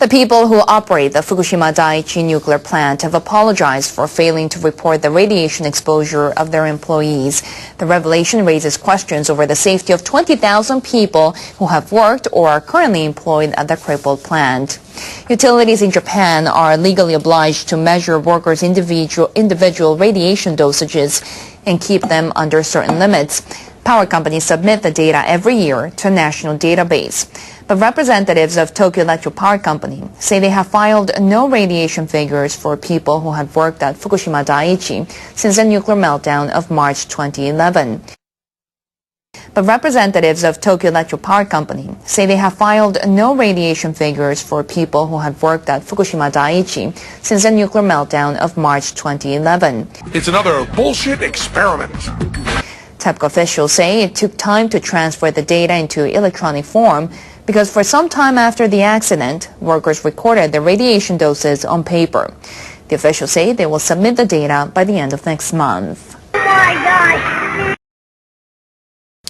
The people who operate the Fukushima Daiichi nuclear plant have apologized for failing to report the radiation exposure of their employees. The revelation raises questions over the safety of 20,000 people who have worked or are currently employed at the crippled plant. Utilities in Japan are legally obliged to measure workers' individual radiation dosages and keep them under certain limits. Power companies submit the data every year to a national database. But representatives of Tokyo Electric Power Company say they have filed no radiation figures for people who had worked at Fukushima Daiichi since the nuclear meltdown of March 2011. But representatives of Tokyo Electric Power Company say they have filed no radiation figures for people who had worked at Fukushima Daiichi since the nuclear meltdown of March 2011. It's another bullshit experiment. TEPCO officials say it took time to transfer the data into electronic form because for some time after the accident, workers recorded their radiation doses on paper. The officials say they will submit the data by the end of next month. Oh my God!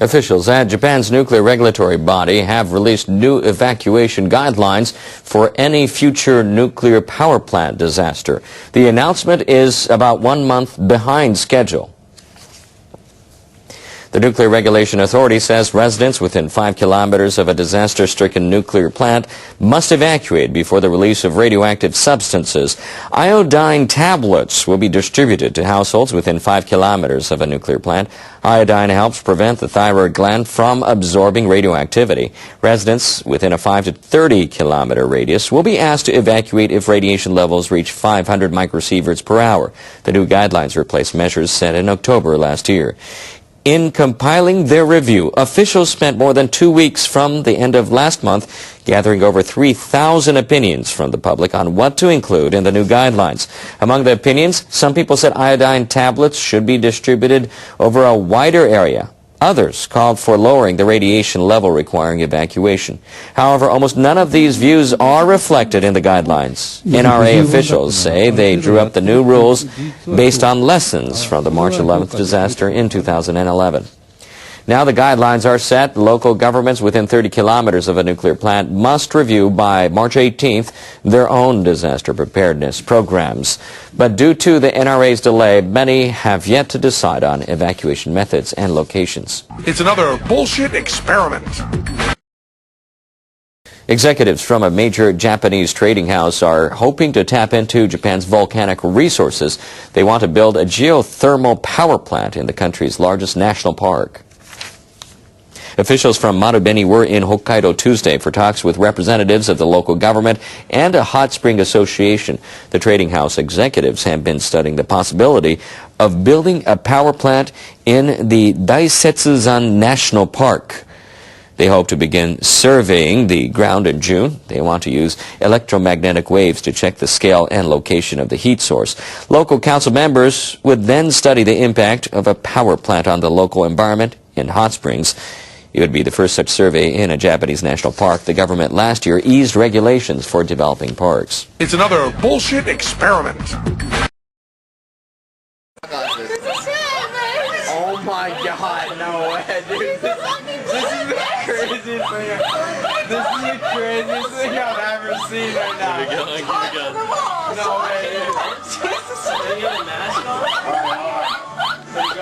Officials at Japan's nuclear regulatory body have released new evacuation guidelines for any future nuclear power plant disaster. The announcement is about 1 month behind schedule. The Nuclear Regulation Authority says residents within 5 kilometers of a disaster-stricken nuclear plant must evacuate before the release of radioactive substances. Iodine tablets will be distributed to households within 5 kilometers of a nuclear plant. Iodine helps prevent the thyroid gland from absorbing radioactivity. Residents within a 5 to 30 kilometer radius will be asked to evacuate if radiation levels reach 500 microsieverts per hour. The new guidelines replace measures set in October last year. In compiling their review, officials spent more than 2 weeks from the end of last month gathering over 3,000 opinions from the public on what to include in the new guidelines. Among the opinions, some people said iodine tablets should be distributed over a wider area. Others called for lowering the radiation level requiring evacuation. However, almost none of these views are reflected in the guidelines. NRA officials say they drew up the new rules based on lessons from the March 11th disaster in 2011. Now the guidelines are set. Local governments within 30 kilometers of a nuclear plant must review by March 18th their own disaster preparedness programs. But due to the NRA's delay, many have yet to decide on evacuation methods and locations. It's another bullshit experiment. Executives from a major Japanese trading house are hoping to tap into Japan's volcanic resources. They want to build a geothermal power plant in the country's largest national park. Officials from Marubeni were in Hokkaido Tuesday for talks with representatives of the local government and a hot spring association. The trading house executives have been studying the possibility of building a power plant in the Daisetsuzan National Park. They hope to begin surveying the ground in June. They want to use electromagnetic waves to check the scale and location of the heat source. Local council members would then study the impact of a power plant on the local environment in hot springs. It would be the first such survey in a Japanese national park. The government last year eased regulations for developing parks. It's another bullshit experiment. Oh my God, no way, dude. This is the craziest thing. This is the craziest thing I've ever seen right now. Keep it going. No way, dude.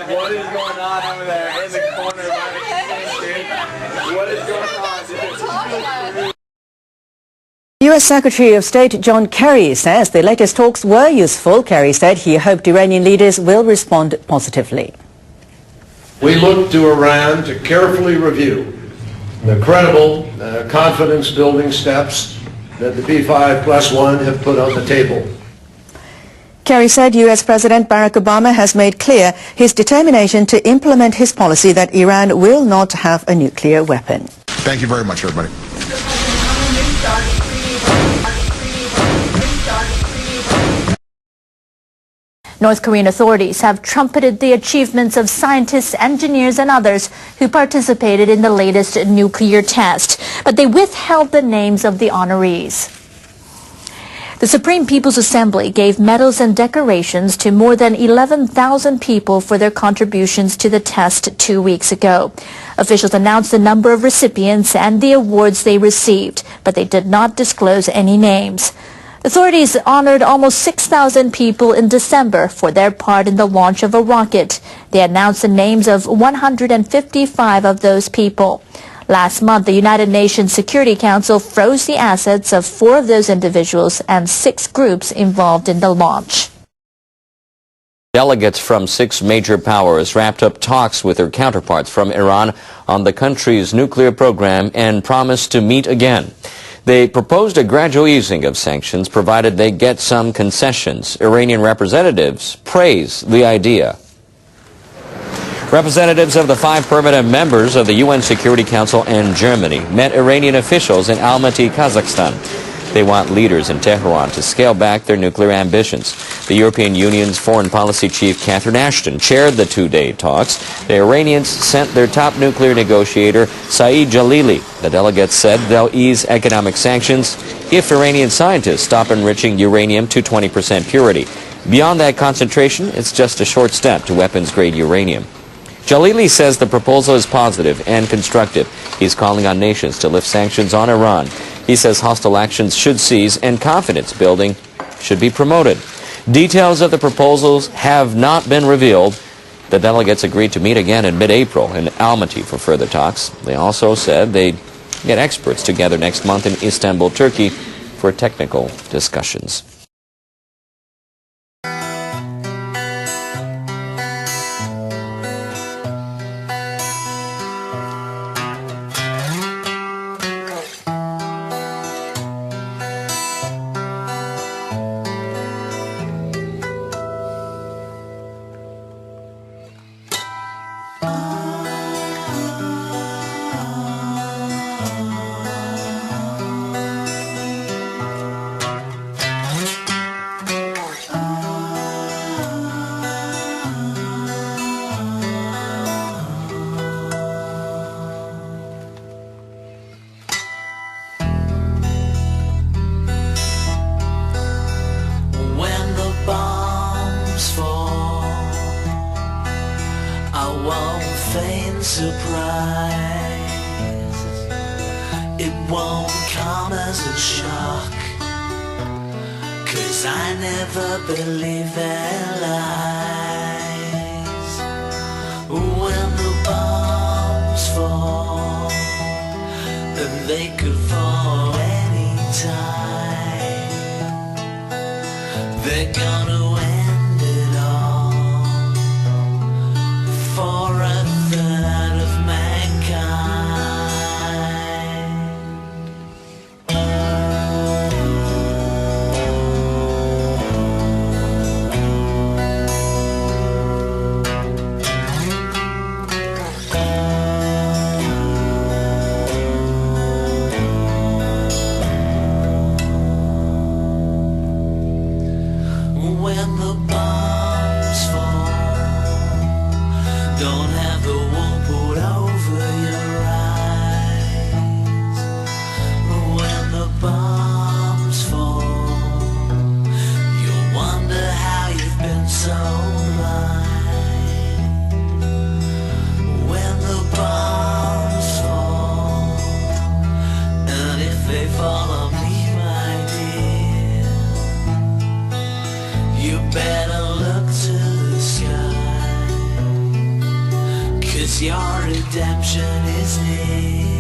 What is going on over there in the corner of my machine, dude? What is going on, dude? U.S. Secretary of State John Kerry says the latest talks were useful. Kerry said he hoped Iranian leaders will respond positively. We look to Iran to carefully review the credible, confidence-building steps that the P5+1 have put on the table. Kerry said U.S. President Barack Obama has made clear his determination to implement his policy that Iran will not have a nuclear weapon. Thank you very much, everybody. North Korean authorities have trumpeted the achievements of scientists, engineers and others who participated in the latest nuclear test, but they withheld the names of the honorees. The Supreme People's Assembly gave medals and decorations to more than 11,000 people for their contributions to the test 2 weeks ago. Officials announced the number of recipients and the awards they received, but they did not disclose any names. Authorities honored almost 6,000 people in December for their part in the launch of a rocket. They announced the names of 155 of those people. Last month, the United Nations Security Council froze the assets of 4 of those individuals and 6 groups involved in the launch. Delegates from 6 major powers wrapped up talks with their counterparts from Iran on the country's nuclear program and promised to meet again. They proposed a gradual easing of sanctions provided they get some concessions. Iranian representatives praise the idea. Representatives of the 5 permanent members of the UN Security Council and Germany met Iranian officials in Almaty, Kazakhstan. They want leaders in Tehran to scale back their nuclear ambitions. The European Union's foreign policy chief, Catherine Ashton, chaired the 2-day talks. The Iranians sent their top nuclear negotiator, Saeed Jalili. The delegates said they'll ease economic sanctions if Iranian scientists stop enriching uranium to 20% purity. Beyond that concentration, it's just a short step to weapons-grade uranium. Jalili says the proposal is positive and constructive. He's calling on nations to lift sanctions on Iran. He says hostile actions should cease and confidence building should be promoted. Details of the proposals have not been revealed. The delegates agreed to meet again in mid-April in Almaty for further talks. They also said they'd get experts together next month in Istanbul, Turkey for technical discussions. Surprise, it won't come as a shock, 'cause I never believe their lies. When the bombs fall, and they could fall any time, they're gonna end it all for a third of mankind. When the bombs fall, don't have the wool put over your eyes. When the bombs fall, you'll wonder how you've been so blind. When the bombs fall, and if they fall on me, my dear, you better look to the sky, 'cause your redemption is near.